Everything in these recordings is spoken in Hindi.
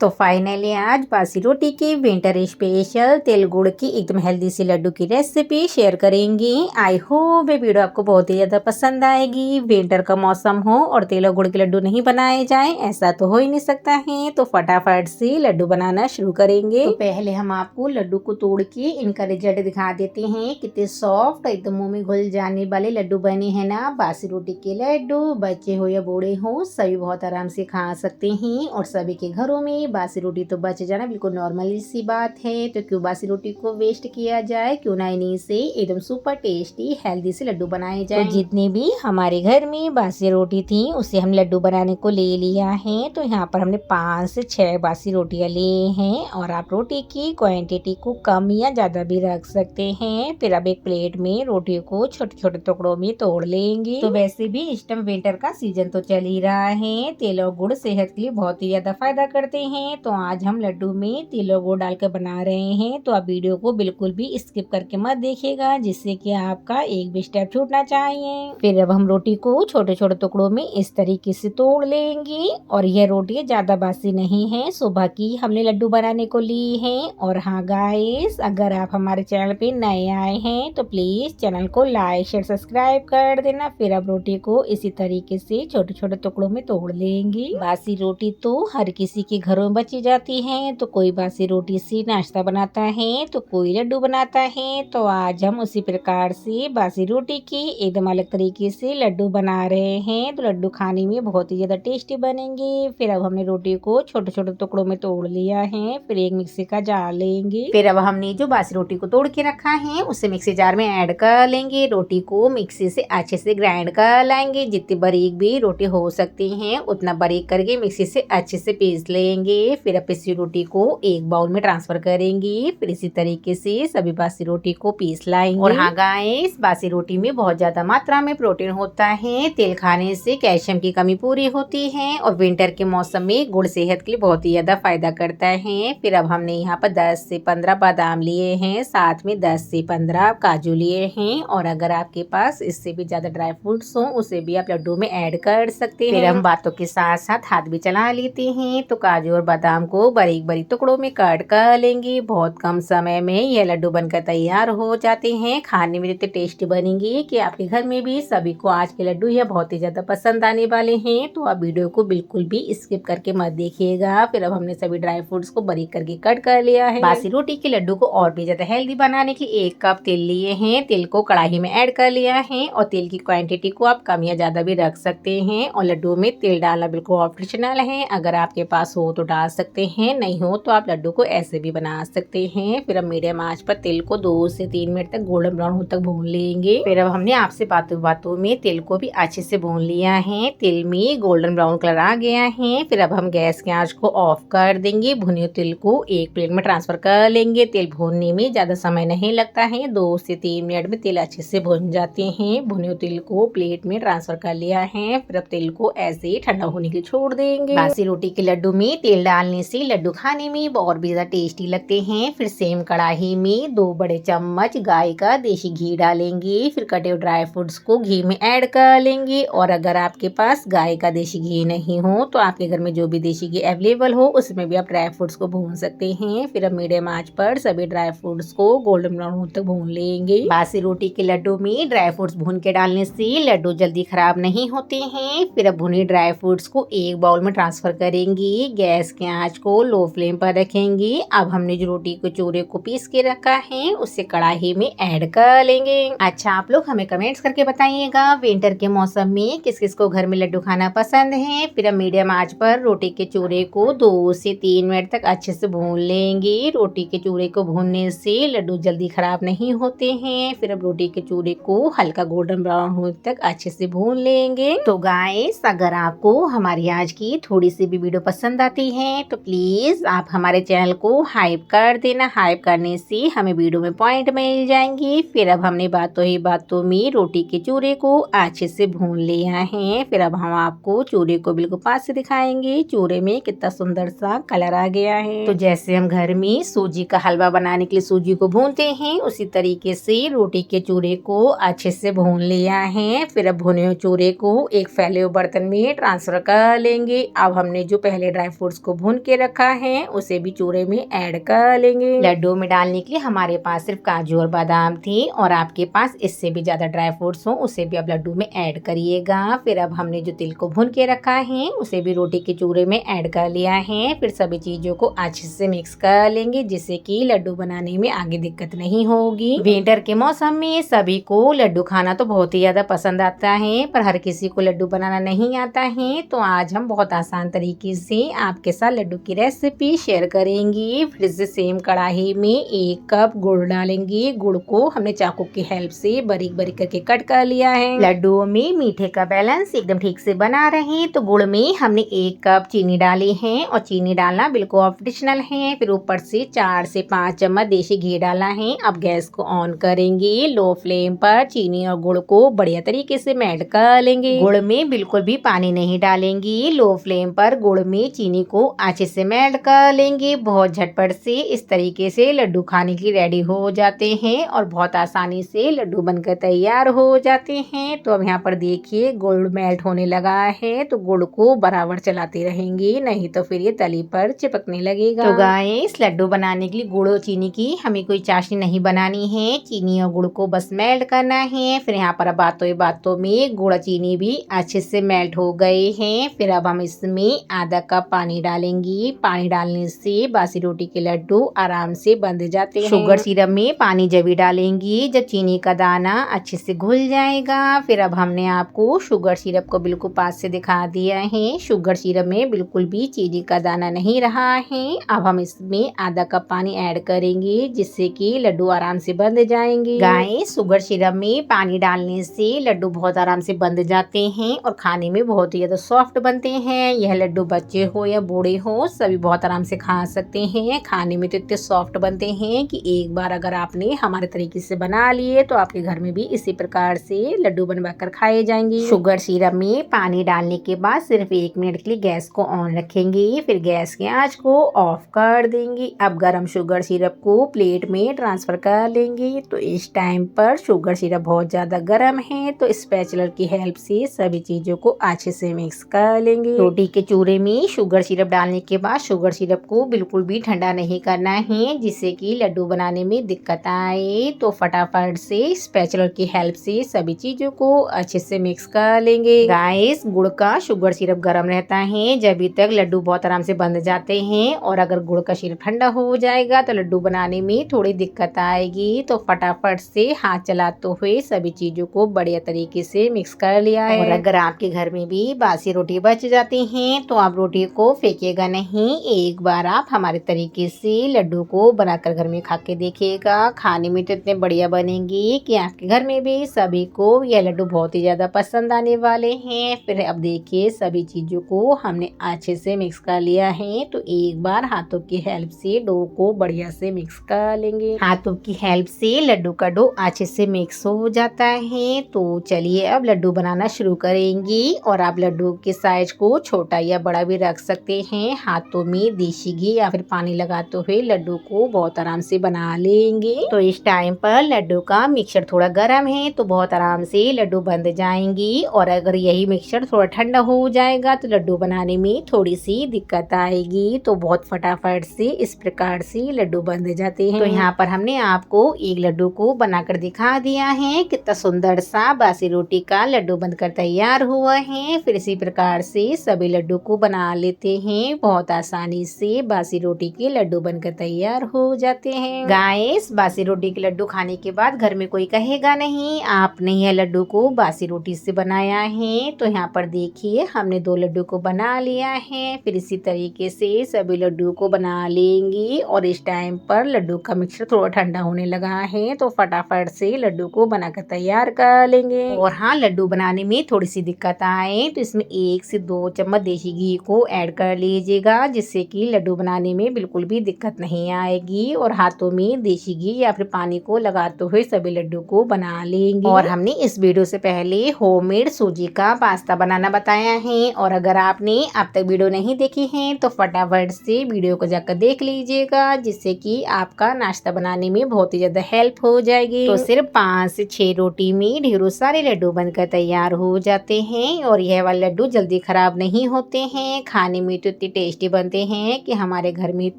तो फाइनली आज बासी रोटी की विंटर स्पेशल तिल गुड़ की एकदम हेल्दी सी लड्डू की रेसिपी शेयर करेंगी। आई होप ये वीडियो आपको बहुत ही ज़्यादा पसंद आएगी। विंटर का मौसम हो और तिल और गुड़ के लड्डू नहीं बनाए जाएं, ऐसा तो हो ही नहीं सकता है। तो फटाफट से लड्डू बनाना शुरू करेंगे। तो पहले हम आपको लड्डू को तोड़ के इनका रिजल्ट दिखा देते हैं। कितने सॉफ्ट एकदम मुँह में घुल जाने वाले लड्डू बने हैं ना। बासी रोटी के लड्डू बच्चे हो या बूढ़े हो सभी बहुत आराम से खा सकते हैं और सभी के घरों में बासी रोटी तो बच जाना बिल्कुल नॉर्मल सी बात है। तो क्यों बासी रोटी को वेस्ट किया जाए, क्यों ना इन्हीं से एकदम सुपर टेस्टी हेल्दी से लड्डू बनाए जाए। तो जितनी भी हमारे घर में बासी रोटी थी उसे हम लड्डू बनाने को ले लिया है। तो यहाँ पर हमने 5 से 6 बासी रोटियां लिए हैं और आप रोटी की क्वांटिटी को कम या ज्यादा भी रख सकते हैं। फिर अब एक प्लेट में रोटियों को छोटे छोटे टुकड़ों में तोड़ लेंगे। तो वैसे भी इस टाइम विंटर का सीजन तो चल ही रहा है। तिल और गुड़ सेहत के लिए बहुत ही ज्यादा फायदा करते हैं। तो आज हम लड्डू में तिल और गुड़ डालकर बना रहे हैं। तो आप वीडियो को बिल्कुल भी स्किप करके मत देखिएगा, जिससे कि आपका एक भी स्टेप छूटना चाहिए। फिर अब हम रोटी को छोटे छोटे टुकड़ों में इस तरीके से तोड़ लेंगे। और यह रोटी ज्यादा बासी नहीं है, सुबह की हमने लड्डू बनाने को ली है। और हाँ गाइस, अगर आप हमारे चैनल पे नए आए हैं तो प्लीज चैनल को लाइक शेयर सब्सक्राइब कर देना। फिर अब रोटी को इसी तरीके से छोटे छोटे टुकड़ों में तोड़ लेंगे। बासी रोटी तो हर किसी के घरों में बची जाती है। तो कोई बासी रोटी से नाश्ता बनाता है तो कोई लड्डू बनाता है। तो आज हम उसी प्रकार से बासी रोटी की एकदम अलग तरीके से लड्डू बना रहे हैं। तो लड्डू खाने में बहुत ही ज्यादा टेस्टी बनेंगे। फिर अब हमने रोटी को छोटे छोटे टुकड़ों में तोड़ लिया है। फिर एक मिक्सी का जार लेंगे। फिर अब हमने जो बासी रोटी को तोड़ के रखा है उसे मिक्सी जार में ऐड कर लेंगे। रोटी को मिक्सी से अच्छे से ग्राइंड कर लेंगे। जितनी बारीक भी रोटी हो सकती है उतना बारीक करके मिक्सी से अच्छे से पीस लेंगे। फिर अब इसी रोटी को एक बाउल में ट्रांसफर करेंगे। फिर इसी तरीके से सभी बासी रोटी को पीस लाएंगे। और हाँ गाइस, बासी रोटी में बहुत ज्यादा मात्रा में प्रोटीन होता है। तेल खाने से कैल्शियम की कमी पूरी होती है और विंटर के मौसम में गुड़ सेहत के लिए बहुत ही ज्यादा फायदा करता है। फिर अब हमने यहाँ पर 10 से 15 बादाम लिए हैं, साथ में 10 से 15 काजू लिए हैं। और अगर आपके पास इससे भी ज्यादा ड्राई फ्रूट्स हो उसे भी आप लड्डू में ऐड कर सकते हैं। फिर हम बातों के साथ साथ हाथ भी चला लेते हैं। तो काजू और बादाम को बारीक बारीक टुकड़ों में काट कर लेंगे। बहुत कम समय में यह लड्डू बनकर तैयार हो जाते हैं। खाने में इतने टेस्टी बनेंगे कि आपके घर में भी सभी को आज के लड्डू यह बहुत ही ज्यादा पसंद आने वाले हैं। तो आप वीडियो को बिल्कुल भी स्किप करके मत देखिएगा। फिर अब हमने सभी ड्राई फ्रूट्स को बारीक करके कट कर लिया है। बासी रोटी के लड्डू को और भी ज्यादा हेल्दी बनाने के लिए 1 कप तेल लिए हैं। तेल को कढ़ाई में ऐड कर लिया है और तेल की क्वांटिटी को आप कम या ज्यादा भी रख सकते हैं। और लड्डू में तेल डालना बिल्कुल ऑप्शनल है, अगर आपके पास हो तो डाल सकते हैं, नहीं हो तो आप लड्डू को ऐसे भी बना सकते हैं। फिर अब मीडियम आंच पर तेल को 2 से 3 मिनट तक गोल्डन ब्राउन होने तक भून लेंगे। फिर अब हमने आपसे बातों बातों में तेल को भी अच्छे से भून लिया है। तेल में गोल्डन ब्राउन कलर आ गया है। फिर अब हम गैस की आंच को ऑफ कर देंगे। भुने तेल को एक प्लेट में ट्रांसफर कर लेंगे। तेल भूनने में ज्यादा समय नहीं लगता है, 2 से 3 मिनट में तेल अच्छे से भुन जाते हैं। भुने तेल को प्लेट में ट्रांसफर कर लिया है। फिर अब तेल को ऐसे ही ठंडा होने के लिए छोड़ देंगे। बासी रोटी के लड्डू में तेल डालने से लड्डू खाने में और भी ज्यादा टेस्टी लगते हैं। फिर सेम कढ़ाई में 2 बड़े चम्मच गाय का देसी घी डालेंगे। फिर कटे हुए ड्राई फ्रूट्स को घी में ऐड कर लेंगे। और अगर आपके पास गाय का देसी घी नहीं हो तो आपके घर में जो भी देसी घी अवेलेबल हो उसमें भी आप ड्राई फ्रूट्स को भून सकते हैं। फिर अब मीडियम आंच पर सभी ड्राई फ्रूट्स को गोल्डन ब्राउन होने तक भून लेंगे। बासी रोटी के लड्डू में ड्राई फ्रूट्स भून के डालने से लड्डू जल्दी खराब नहीं होते हैं। फिर अब भुने ड्राई फ्रूट्स को एक बाउल में ट्रांसफर करेंगे। गैस की आंच को लो फ्लेम पर रखेंगे। अब हमने जो रोटी के चूरे को पीस के रखा है उसे कढ़ाई में ऐड कर लेंगे। अच्छा, आप लोग हमें कमेंट्स करके बताइएगा विंटर के मौसम में किस किस को घर में लड्डू खाना पसंद है। फिर अब मीडियम आंच पर रोटी के चूरे को 2 से 3 मिनट तक अच्छे से भून लेंगे। रोटी के चूरे को भूनने से लड्डू जल्दी खराब नहीं होते हैं। फिर अब रोटी के चूरे को हल्का गोल्डन ब्राउन होने तक अच्छे से भून लेंगे। तो गाइस, अगर आपको हमारी आज की थोड़ी सी भी वीडियो पसंद आती है तो प्लीज आप हमारे चैनल को हाइप कर देना। हाइप करने से हमें वीडियो में पॉइंट मिल जाएंगे। फिर अब हमने बातों ही बातों में रोटी के चूरे को अच्छे से भून लिया है। फिर अब हम आपको चूरे को बिल्कुल पास से दिखाएंगे। चूरे में कितना सुंदर सा कलर आ गया है। तो जैसे हम घर में सूजी का हलवा बनाने के लिए सूजी को भूनते हैं उसी तरीके से रोटी के चूरे को अच्छे से भून लिया है। फिर अब भुने हुए चूरे को एक फैले हुए बर्तन में ट्रांसफर कर लेंगे। अब हमने जो पहले ड्राई फ्रूट्स को भून के रखा है उसे भी चूरे में ऐड कर लेंगे। लड्डू में डालने के लिए हमारे पास सिर्फ काजू और बादाम थी, और आपके पास इससे भी ज्यादा ड्राई फ्रूट्स हो उसे भी आप लड्डू में ऐड करिएगा। फिर अब हमने जो तिल को भून के रखा है उसे भी रोटी के चूरे में ऐड कर लिया है। फिर सभी चीजों को अच्छे से मिक्स कर लेंगे जिससे कि लड्डू बनाने में आगे दिक्कत नहीं होगी। विंटर के मौसम में सभी को लड्डू खाना तो बहुत ही ज्यादा पसंद आता है, पर हर किसी को लड्डू बनाना नहीं आता है। तो आज हम बहुत आसान तरीके से आपके साथ लड्डू की रेसिपी शेयर करेंगे। फिर से सेम कढ़ाई में 1 कप गुड़ डालेंगे। गुड़ को हमने चाकू की हेल्प से बारीक बारीक करके कट कर लिया है। लड्डुओं में मीठे का बैलेंस एकदम ठीक से बना रहे तो गुड़ में हमने 1 कप चीनी डाली है, और चीनी डालना बिल्कुल ऑप्शनल है। फिर ऊपर से 4 से 5 चम्मच देसी घी डाला है। अब गैस को ऑन करेंगे, लो फ्लेम पर चीनी और गुड़ को बढ़िया तरीके से मेल्ट कर लेंगे। गुड़ में बिल्कुल भी पानी नहीं डालेंगे, लो फ्लेम पर गुड़ में चीनी को अच्छे से मेल्ट कर लेंगे। बहुत झटपट से इस तरीके से लड्डू खाने के लिए रेडी हो जाते हैं और बहुत आसानी से लड्डू बनकर तैयार हो जाते हैं। तो अब यहाँ पर देखिए गुड़ मेल्ट होने लगा है, तो गुड़ को बराबर चलाते रहेंगे, नहीं तो फिर ये तली पर चिपकने लगेगा। तो गाइस लड्डू बनाने के लिए गुड़ और चीनी की हमें कोई चाशनी नहीं बनानी है, चीनी और गुड़ को बस मेल्ट करना है। फिर यहाँ पर बातों में गुड़ चीनी भी अच्छे से मेल्ट हो गए हैं। फिर अब हम इसमें आधा कप पानी डालेंगे। पानी डालने से बासी रोटी के लड्डू आराम से बंध जाते हैं। शुगर सिरप में पानी जब भी डालेंगी जब चीनी का दाना अच्छे से घुल जाएगा। फिर अब हमने आपको शुगर सिरप को बिल्कुल पास से दिखा दिया है। शुगर सिरप में बिल्कुल भी चीनी का दाना नहीं रहा है। अब हम इसमें आधा कप पानी ऐड करेंगे जिससे कि लड्डू आराम से बंध जाएंगे। गाइस शुगर सिरप में पानी डालने से लड्डू बहुत आराम से बंध जाते हैं और खाने में बहुत ही ज्यादा सॉफ्ट बनते हैं। यह लड्डू बच्चे हो या बूढ़े हो सभी बहुत आराम से खा सकते हैं। खाने में तो इतने सॉफ्ट बनते हैं कि एक बार अगर आपने हमारे तरीके से बना लिए तो आपके घर में भी इसी प्रकार से लड्डू बनवाकर खाए जाएंगे। शुगर सिरप में पानी डालने के बाद सिर्फ 1 मिनट के लिए गैस को ऑन रखेंगे, फिर गैस की आंच को ऑफ कर देंगे। अब गरम शुगर सिरप को प्लेट में ट्रांसफर कर लेंगे। तो इस टाइम पर शुगर सिरप बहुत ज्यादा गर्म है, तो स्पैचुलर की हेल्प से सभी चीजों को अच्छे से मिक्स कर लेंगे। रोटी के चूरे में शुगर सिरप डालने के बाद शुगर सिरप को बिल्कुल भी ठंडा नहीं करना है जिससे कि लड्डू बनाने में दिक्कत आए। तो फटाफट से स्पैचुलर की हेल्प से सभी चीजों को अच्छे से मिक्स कर लेंगे। गाइस गुड़ का शुगर सिरप गर्म रहता है जब तक लड्डू बहुत आराम से बंध जाते हैं, और अगर गुड़ का सिरप ठंडा हो जाएगा तो लड्डू बनाने में थोड़ी दिक्कत आएगी। तो फटाफट से हाथ चलाते हुए सभी चीजों को बढ़िया तरीके से मिक्स कर लिया है। और अगर आपके घर में भी बासी रोटी बच जाती हैं तो आप रोटी को फेंकिएगा नहीं, एक बार आप हमारे तरीके से लड्डू को बनाकर घर में खा के देखिएगा। खाने में तो इतने बढ़िया बनेंगे कि आपके घर में भी सभी को यह लड्डू बहुत ही ज्यादा पसंद आने वाले हैं। फिर अब देखिए सभी चीजों को हमने अच्छे से मिक्स कर लिया है। तो एक बार हाथों की हेल्प से डो को बढ़िया से मिक्स कर लेंगे। हाथों की हेल्प से लड्डू का डो अच्छे से मिक्स हो जाता है। तो चलिए अब लड्डू बनाना शुरू करेंगे, और आप लड्डू के साइज को छोटा या बड़ा भी रख सकते हैं। हाथों में देसी घी या फिर पानी लगाते हुए लड्डू को बहुत आराम से बना लेंगे। तो इस टाइम पर लड्डू का मिक्सचर थोड़ा गर्म है तो बहुत आराम से लड्डू बंध जाएंगी, और अगर यही मिक्सचर थोड़ा ठंडा हो जाएगा तो लड्डू बनाने में थोड़ी सी दिक्कत आएगी। तो बहुत फटाफट से इस प्रकार से लड्डू बंध जाते हैं। तो यहाँ पर हमने आपको एक लड्डू को बनाकर दिखा दिया है। कितना सुंदर सा बासी रोटी का लड्डू बनकर तैयार हुआ है। फिर इसी प्रकार से सभी लड्डू को बना लेते हैं। बहुत आसानी से बासी रोटी के लड्डू बनकर तैयार हो जाते हैं। गाइस बासी रोटी के लड्डू खाने के बाद घर में कोई कहेगा नहीं आपने यह लड्डू को बासी रोटी से बनाया है। तो यहाँ पर देखिए हमने 2 लड्डू को बना लिया है। फिर इसी तरीके से सभी लड्डू को बना लेंगे, और इस टाइम पर लड्डू का मिक्सचर थोड़ा ठंडा होने लगा है तो फटाफट से लड्डू को बनाकर तैयार कर लेंगे। और हाँ लड्डू बनाने में थोड़ी सी दिक्कत आए तो इसमें 1 से 2 चम्मच देसी घी को ऐड कर लीजिएगा जिससे कि लड्डू बनाने में बिल्कुल भी दिक्कत नहीं आएगी। और हाथों में देसी घी या फिर पानी को लगाते हुए सभी लड्डू को बना लेंगे। और हमने इस वीडियो से पहले होममेड सूजी का पास्ता बनाना बताया है, और अगर आपने अब तक वीडियो नहीं देखी है तो फटाफट से वीडियो को जाकर देख लीजिएगा जिससे कि आपका नाश्ता बनाने में बहुत ही ज्यादा हेल्प हो जाएगी। तो सिर्फ 5 से 6 रोटी में ढेरों सारे लड्डू बनकर तैयार हो जाते हैं, और यह वाले लड्डू जल्दी खराब नहीं होते हैं। खाने में तो इतने टेस्टी बनते हैं कि हमारे घर में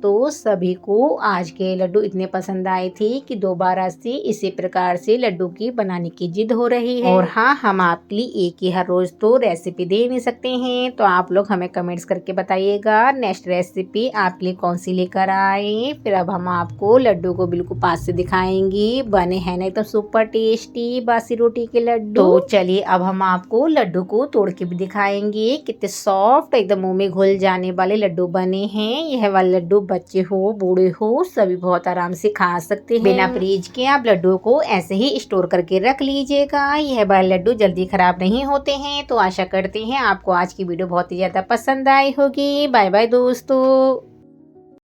तो सभी को आज के लड्डू इतने पसंद आए थे कि दोबारा से इसी प्रकार से लड्डू की बनाने की जिद हो रही है। और हाँ, हम आपके लिए एक ही हर रोज तो रेसिपी दे नहीं सकते हैं, तो आप लोग हमें कमेंट्स करके बताइएगा नेक्स्ट रेसिपी आपके लिए कौन सी लेकर आए। फिर अब हम आपको लड्डू को बिल्कुल पास से दिखाएंगे। बने हैं ना एकदम सुपर टेस्टी बासी रोटी के लड्डू। तो चलिए अब हम आपको लड्डू को तोड़ के भी दिखाएंगे। कितने सॉफ्ट एकदम मुंह में घुल जाने वाले लड्डू बने हैं। यह वाले लड्डू बच्चे हो बूढ़े हो सभी बहुत आराम से खा सकते हैं। बिना फ्रीज के आप लड्डू को ऐसे ही स्टोर करके रख लीजिएगा। यह वाले लड्डू जल्दी खराब नहीं होते हैं। तो आशा करते हैं आपको आज की वीडियो बहुत ही ज्यादा पसंद आई होगी। बाय बाय दोस्तों।